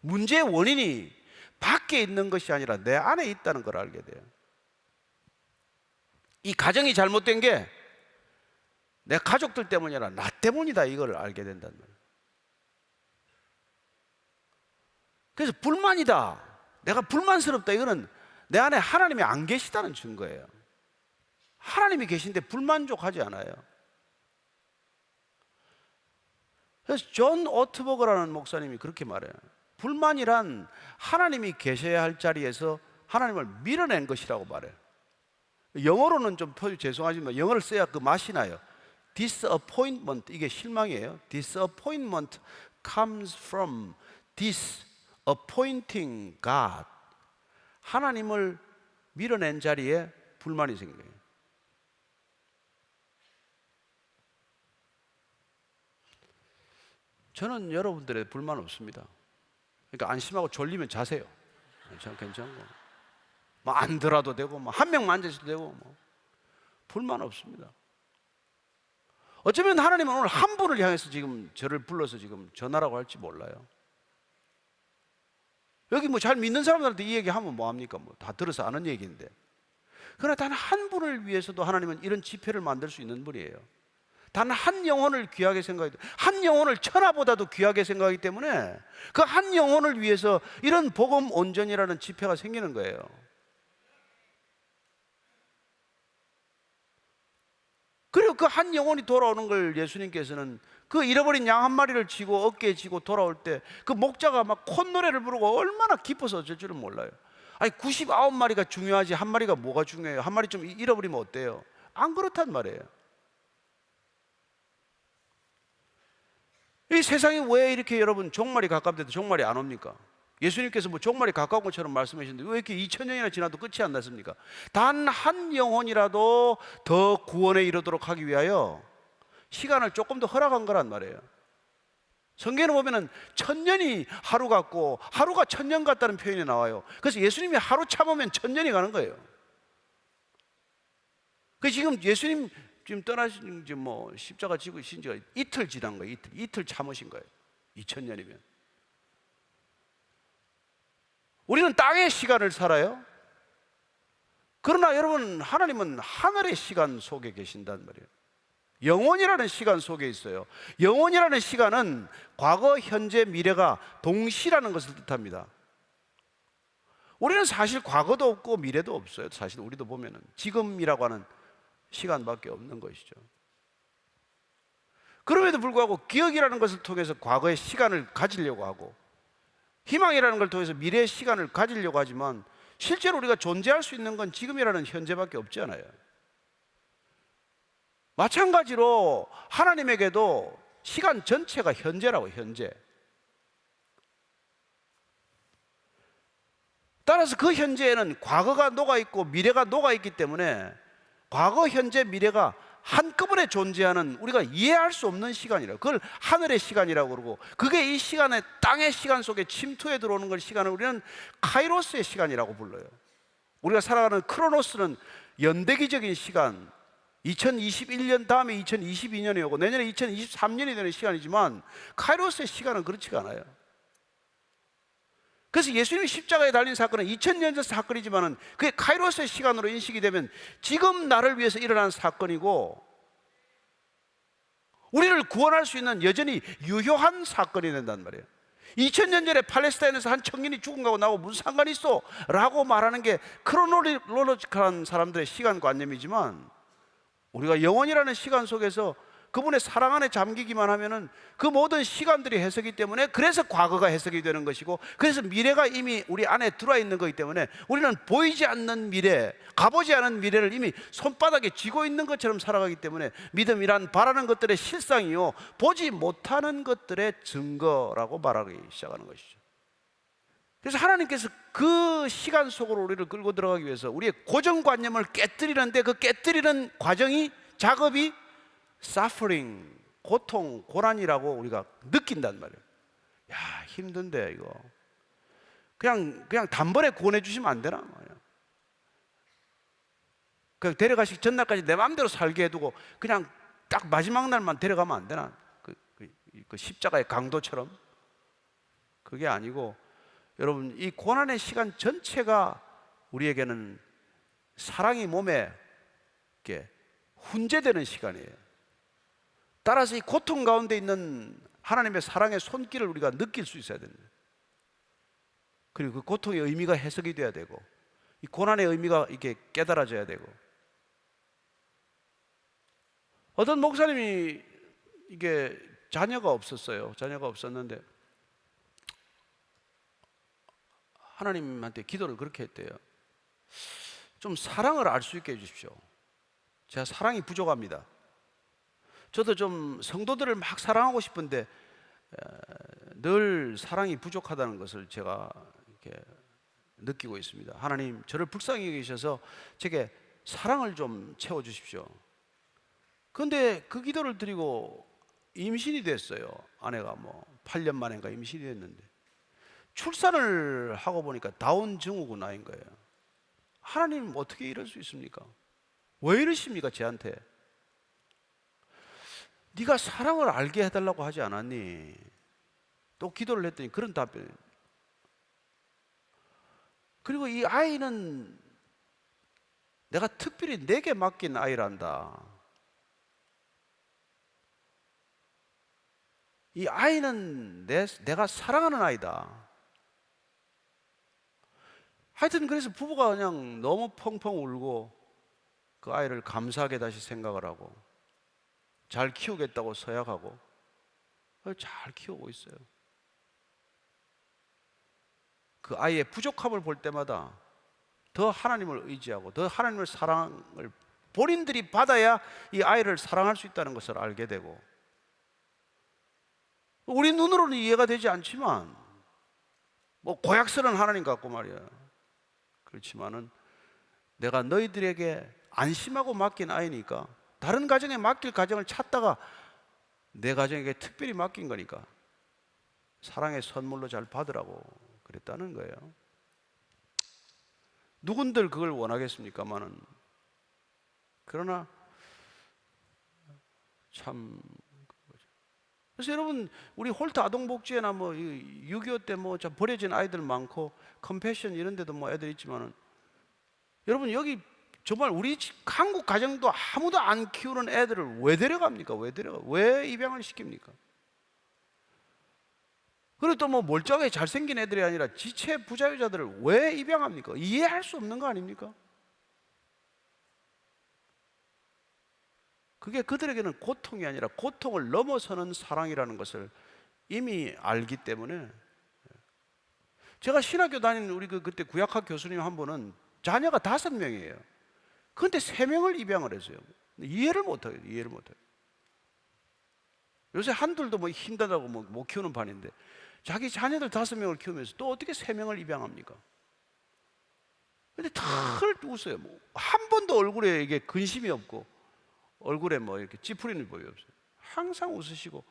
문제의 원인이 밖에 있는 것이 아니라 내 안에 있다는 걸 알게 돼요. 이 가정이 잘못된 게 내 가족들 때문이 아니라 나 때문이다, 이걸 알게 된다는 거예요. 그래서 불만이다, 내가 불만스럽다, 이거는 내 안에 하나님이 안 계시다는 증거예요. 하나님이 계신데 불만족하지 않아요. 그래서 존 오트버거라는 목사님이 그렇게 말해요. 불만이란 하나님이 계셔야 할 자리에서 하나님을 밀어낸 것이라고 말해요. 영어로는 좀 표현 죄송하지만 영어를 써야 그 맛이 나요. Disappointment, 이게 실망이에요. Disappointment comes from disappointing God. 하나님을 밀어낸 자리에 불만이 생겨요. 저는 여러분들의 불만 없습니다. 그러니까 안심하고 졸리면 자세요. 전 괜찮고, 뭐 안 들어도 되고, 뭐 한 명만 앉아도 되고, 뭐 불만 없습니다. 어쩌면 하나님은 오늘 한 분을 향해서 지금 저를 불러서 지금 전하라고 할지 몰라요. 여기 뭐 잘 믿는 사람들한테 이 얘기하면 뭐합니까? 뭐 다 들어서 아는 얘기인데. 그러나 단 한 분을 위해서도 하나님은 이런 집회를 만들 수 있는 분이에요. 단 한 영혼을 귀하게 생각하기, 한 영혼을 천하보다도 귀하게 생각하기 때문에 그 한 영혼을 위해서 이런 복음 온전이라는 집회가 생기는 거예요. 그리고 그 한 영혼이 돌아오는 걸 예수님께서는 그 잃어버린 양 한 마리를 지고 어깨에 지고 돌아올 때 그 목자가 막 콧노래를 부르고 얼마나 기뻐서 어쩔 줄은 몰라요. 아니 99마리가 중요하지 한 마리가 뭐가 중요해요? 한 마리 좀 잃어버리면 어때요? 안 그렇단 말이에요. 이 세상이 왜 이렇게 여러분 종말이 가깝대도 종말이 안 옵니까? 예수님께서 뭐 종말이 가까운 것처럼 말씀하시는데 왜 이렇게 2000년이나 지나도 끝이 안 났습니까? 단 한 영혼이라도 더 구원에 이르도록 하기 위하여 시간을 조금 더 허락한 거란 말이에요. 성경에 보면은 1000년이 하루 같고 하루가 1000년 같다는 표현이 나와요. 그래서 예수님이 하루 참으면 1000년이 가는 거예요. 그 지금 예수님 지금 떠나신 지 뭐 십자가 지고 계신 지가 이틀 지난 거예요. 이틀 참으신 거예요. 2000년이면. 우리는 땅의 시간을 살아요. 그러나 여러분, 하나님은 하늘의 시간 속에 계신단 말이에요. 영원이라는 시간 속에 있어요. 영원이라는 시간은 과거, 현재, 미래가 동시라는 것을 뜻합니다. 우리는 사실 과거도 없고 미래도 없어요. 사실 우리도 보면은 지금이라고 하는 시간밖에 없는 것이죠. 그럼에도 불구하고 기억이라는 것을 통해서 과거의 시간을 가지려고 하고 희망이라는 걸 통해서 미래의 시간을 가지려고 하지만 실제로 우리가 존재할 수 있는 건 지금이라는 현재밖에 없지 않아요. 마찬가지로 하나님에게도 시간 전체가 현재라고, 현재. 따라서 그 현재에는 과거가 녹아있고 미래가 녹아있기 때문에 과거, 현재, 미래가 한꺼번에 존재하는 우리가 이해할 수 없는 시간이라고, 그걸 하늘의 시간이라고 그러고, 그게 이 시간에 땅의 시간 속에 침투해 들어오는 걸 시간을 우리는 카이로스의 시간이라고 불러요. 우리가 살아가는 크로노스는 연대기적인 시간, 2021년 다음에 2022년이 오고 내년에 2023년이 되는 시간이지만 카이로스의 시간은 그렇지가 않아요. 그래서 예수님이 십자가에 달린 사건은 2000년 전 사건이지만 그게 카이로스의 시간으로 인식이 되면 지금 나를 위해서 일어난 사건이고 우리를 구원할 수 있는 여전히 유효한 사건이 된단 말이에요. 2000년 전에 팔레스타인에서 한 청년이 죽은 거하고 나하고 무슨 상관이 있어? 라고 말하는 게 크로놀로지컬한 사람들의 시간관념이지만 우리가 영원이라는 시간 속에서 그분의 사랑 안에 잠기기만 하면은 그 모든 시간들이 해석이 때문에 그래서 과거가 해석이 되는 것이고 그래서 미래가 이미 우리 안에 들어와 있는 거기 때문에 우리는 보이지 않는 미래, 가보지 않은 미래를 이미 손바닥에 쥐고 있는 것처럼 살아가기 때문에 믿음이란 바라는 것들의 실상이요 보지 못하는 것들의 증거라고 말하기 시작하는 것이죠. 그래서 하나님께서 그 시간 속으로 우리를 끌고 들어가기 위해서 우리의 고정관념을 깨뜨리는데, 그 깨뜨리는 과정이, 작업이 suffering, 고통, 고난이라고 우리가 느낀단 말이에요. 야, 힘든데 이거 그냥 단번에 구원해 주시면 안 되나 말이야. 그냥 데려가시기 전날까지 내 마음대로 살게 해두고 그냥 딱 마지막 날만 데려가면 안 되나? 그 십자가의 강도처럼. 그게 아니고, 여러분, 이 고난의 시간 전체가 우리에게는 사랑이 몸에 이렇게 훈제되는 시간이에요. 따라서 이 고통 가운데 있는 하나님의 사랑의 손길을 우리가 느낄 수 있어야 됩니다. 그리고 그 고통의 의미가 해석이 돼야 되고, 이 고난의 의미가 이렇게 깨달아져야 되고. 어떤 목사님이 이게 자녀가 없었어요. 자녀가 없었는데 하나님한테 기도를 그렇게 했대요. 좀 사랑을 알 수 있게 해주십시오. 제가 사랑이 부족합니다. 저도 좀 성도들을 막 사랑하고 싶은데 늘 사랑이 부족하다는 것을 제가 이렇게 느끼고 있습니다. 하나님, 저를 불쌍히 여기셔서 제게 사랑을 좀 채워주십시오. 그런데 그 기도를 드리고 임신이 됐어요. 아내가 8년 만인가 임신이 됐는데, 출산을 하고 보니까 다운 증후군 아인 거예요. 하나님, 어떻게 이럴 수 있습니까? 왜 이러십니까 저한테? 네가 사랑을 알게 해달라고 하지 않았니? 또 기도를 했더니 그런 답변. 그리고 이 아이는 내가 특별히 내게 맡긴 아이란다. 이 아이는 내가 사랑하는 아이다. 하여튼 그래서 부부가 그냥 너무 펑펑 울고 그 아이를 감사하게 다시 생각을 하고 잘 키우겠다고 서약하고 잘 키우고 있어요. 그 아이의 부족함을 볼 때마다 더 하나님을 의지하고 더 하나님의 사랑을 본인들이 받아야 이 아이를 사랑할 수 있다는 것을 알게 되고, 우리 눈으로는 이해가 되지 않지만 고약스러운 하나님 같고 말이야. 그렇지만은 내가 너희들에게 안심하고 맡긴 아이니까, 다른 가정에 맡길 가정을 찾다가 내 가정에게 특별히 맡긴 거니까 사랑의 선물로 잘 받으라고 그랬다는 거예요. 누군들 그걸 원하겠습니까마는. 그러나 참, 그래서 여러분, 우리 홀트 아동복지회나 6.25 때 버려진 아이들 많고 컴패션 이런 데도 애들 있지만은, 여러분, 여기 정말 우리 한국 가정도 아무도 안 키우는 애들을 왜 데려갑니까? 왜 입양을 시킵니까? 그리고 또 멀쩡하게 잘생긴 애들이 아니라 지체 부자유자들을 왜 입양합니까? 이해할 수 없는 거 아닙니까? 그게 그들에게는 고통이 아니라 고통을 넘어서는 사랑이라는 것을 이미 알기 때문에. 제가 신학교 다니는 우리 그때 구약학 교수님 한 분은 자녀가 5명이에요. 그런데 3명을 입양을 했어요. 이해를 못해요. 요새 한둘도 힘들다고 못 키우는 반인데 자기 자녀들 5명을 키우면서 또 어떻게 3명을 입양합니까? 근데 다 웃어요. 한 번도 얼굴에 이게 근심이 없고 얼굴에 이렇게 찌푸리는 법이 없어요. 항상 웃으시고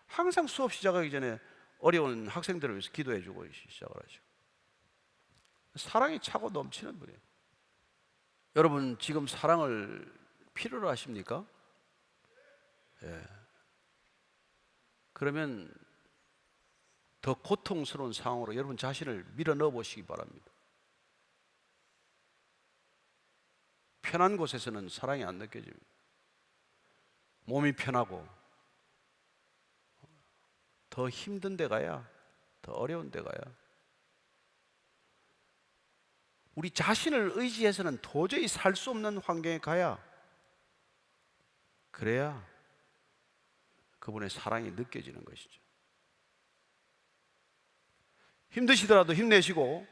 항상 수업 시작하기 전에 어려운 학생들을 위해서 기도해주고 시작을 하시고, 사랑이 차고 넘치는 분이에요. 여러분, 지금 사랑을 필요로 하십니까? 예. 그러면 더 고통스러운 상황으로 여러분 자신을 밀어 넣어 보시기 바랍니다. 편한 곳에서는 사랑이 안 느껴집니다. 몸이 편하고 더 힘든 데 가야, 더 어려운 데 가야, 우리 자신을 의지해서는 도저히 살 수 없는 환경에 가야, 그래야 그분의 사랑이 느껴지는 것이죠. 힘드시더라도 힘내시고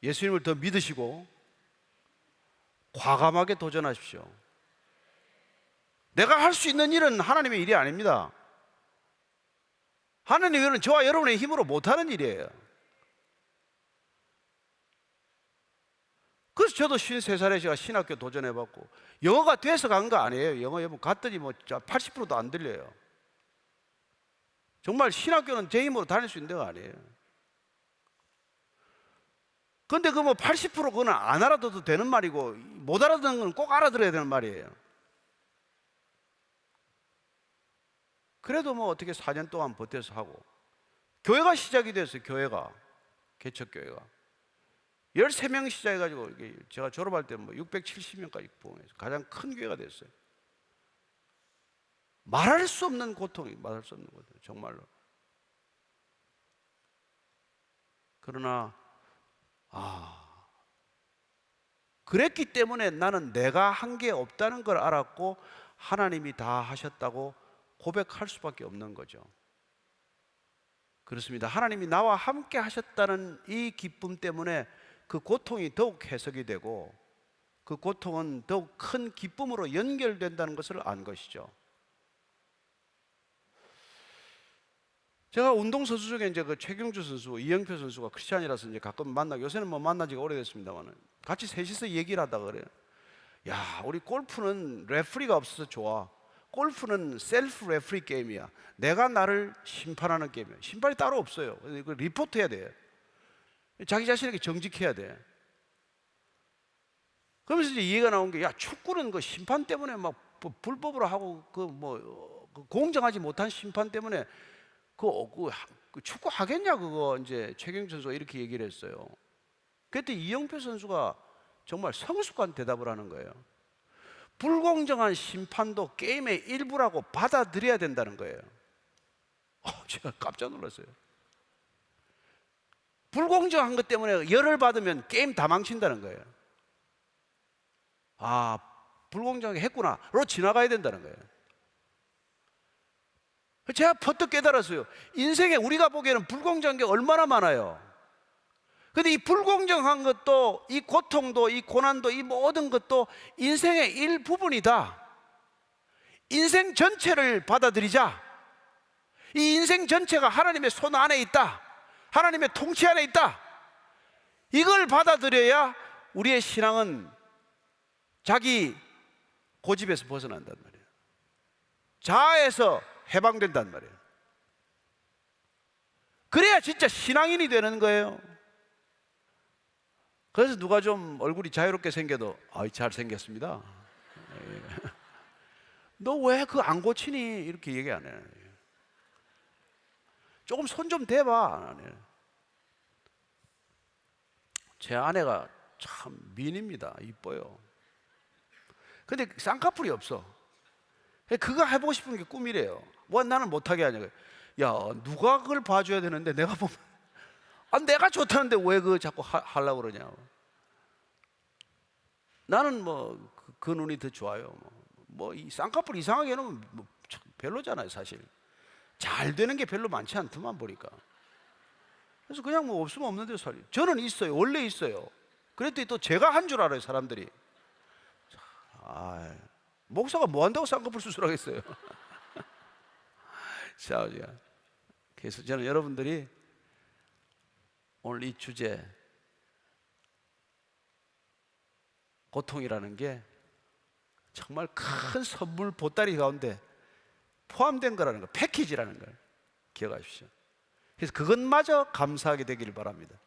예수님을 더 믿으시고 과감하게 도전하십시오. 내가 할 수 있는 일은 하나님의 일이 아닙니다. 하나님의 일은 저와 여러분의 힘으로 못하는 일이에요. 그래서 저도 53살에 제가 신학교 도전해봤고 영어가 돼서 간 거 아니에요. 영어 여러분 갔더니 뭐 80%도 안 들려요. 정말 신학교는 제 힘으로 다닐 수 있는 데가 아니에요. 근데 그 뭐 80% 그거는 안 알아들어도 되는 말이고 못 알아듣는 건 꼭 알아들어야 되는 말이에요. 그래도 뭐 어떻게 4년 동안 버텨서 하고 교회가 시작이 됐어요. 교회가 개척교회가 13명 시작해가지고 제가 졸업할 때 뭐 670명까지 부흥해서 가장 큰 교회가 됐어요. 말할 수 없는 고통이 말할 수 없는 고통 정말로. 그러나 그랬기 때문에 나는 내가 한 게 없다는 걸 알았고 하나님이 다 하셨다고 고백할 수밖에 없는 거죠. 그렇습니다. 하나님이 나와 함께 하셨다는 이 기쁨 때문에 그 고통이 더욱 해석이 되고 그 고통은 더욱 큰 기쁨으로 연결된다는 것을 안 것이죠. 제가 운동선수 중에 이제 그 최경주 선수, 이영표 선수가 크리스찬이라서 이제 가끔 만나고 요새는 뭐 만난 지가 오래됐습니다만 같이 셋이서 얘기를 하다가 그래요. 야, 우리 골프는 레프리가 없어서 좋아. 골프는 셀프 레프리 게임이야. 내가 나를 심판하는 게임이야. 심판이 따로 없어요. 이거 리포트 해야 돼. 자기 자신에게 정직해야 돼. 그러면서 이제 이해가 나온 게, 야, 축구는 그 심판 때문에 막 불법으로 하고 그 공정하지 못한 심판 때문에 그 축구 하겠냐 그거 이제 최경주 선수가 이렇게 얘기를 했어요. 그때 이영표 선수가 정말 성숙한 대답을 하는 거예요. 불공정한 심판도 게임의 일부라고 받아들여야 된다는 거예요. 제가 깜짝 놀랐어요. 불공정한 것 때문에 열을 받으면 게임 다 망친다는 거예요. 불공정하게 했구나로 지나가야 된다는 거예요. 제가 퍼뜩 깨달았어요. 인생에 우리가 보기에는 불공정한 게 얼마나 많아요. 근데 이 불공정한 것도, 이 고통도, 이 고난도, 이 모든 것도 인생의 일부분이다. 인생 전체를 받아들이자. 이 인생 전체가 하나님의 손 안에 있다. 하나님의 통치 안에 있다. 이걸 받아들여야 우리의 신앙은 자기 고집에서 벗어난단 말이에요. 자아에서 해방된단 말이에요. 그래야 진짜 신앙인이 되는 거예요. 그래서 누가 좀 얼굴이 자유롭게 생겨도 잘생겼습니다. 너 왜 그 안 고치니? 이렇게 얘기 안 해요. 조금 손 좀 대봐. 제 아내가 참 미인입니다. 이뻐요. 근데 쌍꺼풀이 없어. 그거 해보고 싶은 게 꿈이래요. 나는 못하게 하냐고요. 야, 누가 그걸 봐줘야 되는데 내가 보면 내가 좋다는데 왜 그거 자꾸 하려고 그러냐고. 나는 그 눈이 더 좋아요. 이 쌍꺼풀 이상하게 해놓으면 별로잖아요, 사실. 잘 되는 게 별로 많지 않더만 보니까. 그래서 그냥 없으면 없는 대로 살아요. 저는 있어요. 원래 있어요. 그랬더니 또 제가 한 줄 알아요, 사람들이. 목사가 뭐 한다고 쌍꺼풀 수술하겠어요. 자, 그래서 저는 여러분들이 오늘 이 주제 고통이라는 게 정말 큰 선물 보따리 가운데 포함된 거라는 거, 패키지라는 걸 기억하십시오. 그래서 그것마저 감사하게 되기를 바랍니다.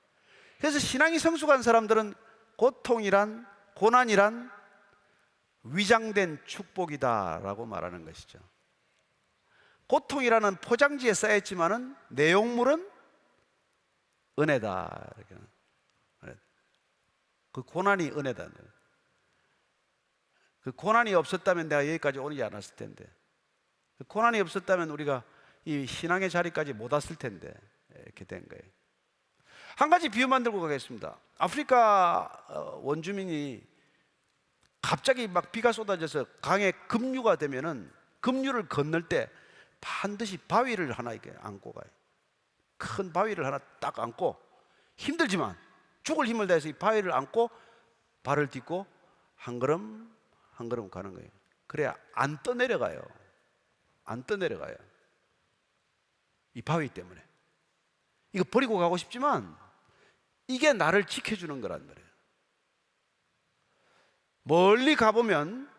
그래서 신앙이 성숙한 사람들은 고통이란, 고난이란 위장된 축복이다라고 말하는 것이죠. 고통이라는 포장지에 쌓였지만은 내용물은 은혜다. 그 고난이 은혜다. 그 고난이 없었다면 내가 여기까지 오지 않았을 텐데, 그 고난이 없었다면 우리가 이 신앙의 자리까지 못 왔을 텐데, 이렇게 된 거예요. 한 가지 비유 만들고 가겠습니다. 아프리카 원주민이 갑자기 막 비가 쏟아져서 강에 급류가 되면은 급류를 건널 때 반드시 바위를 하나 이렇게 안고 가요. 큰 바위를 하나 딱 안고, 힘들지만 죽을 힘을 다해서 이 바위를 안고 발을 딛고 한 걸음 한 걸음 가는 거예요. 그래야 안 떠내려가요. 안 떠내려가요. 이 바위 때문에. 이거 버리고 가고 싶지만 이게 나를 지켜주는 거란 말이에요. 멀리 가보면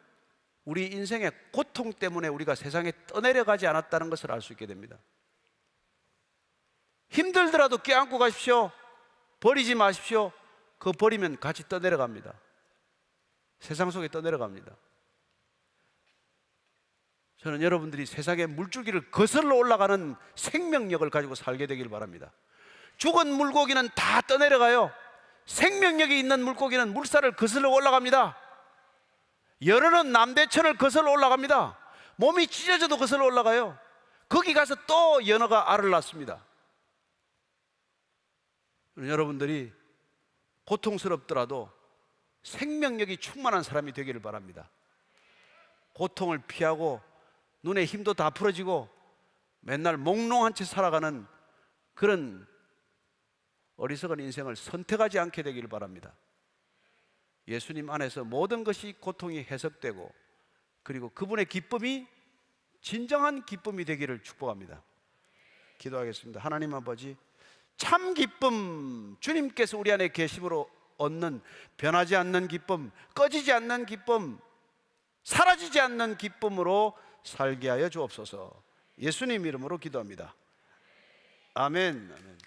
우리 인생의 고통 때문에 우리가 세상에 떠내려가지 않았다는 것을 알 수 있게 됩니다. 힘들더라도 껴안고 가십시오. 버리지 마십시오. 그거 버리면 같이 떠내려갑니다. 세상 속에 떠내려갑니다. 저는 여러분들이 세상의 물줄기를 거슬러 올라가는 생명력을 가지고 살게 되길 바랍니다. 죽은 물고기는 다 떠내려가요. 생명력이 있는 물고기는 물살을 거슬러 올라갑니다. 연어는 남대천을 거슬러 올라갑니다. 몸이 찢어져도 거슬러 올라가요. 거기 가서 또 연어가 알을 낳습니다. 여러분들이 고통스럽더라도 생명력이 충만한 사람이 되기를 바랍니다. 고통을 피하고 눈에 힘도 다 풀어지고 맨날 몽롱한 채 살아가는 그런 어리석은 인생을 선택하지 않게 되기를 바랍니다. 예수님 안에서 모든 것이 고통이 해석되고 그리고 그분의 기쁨이 진정한 기쁨이 되기를 축복합니다. 기도하겠습니다. 하나님 아버지, 참 기쁨, 주님께서 우리 안에 계심으로 얻는 변하지 않는 기쁨, 꺼지지 않는 기쁨, 사라지지 않는 기쁨으로 살게 하여 주옵소서. 예수님 이름으로 기도합니다. 아멘. 아멘.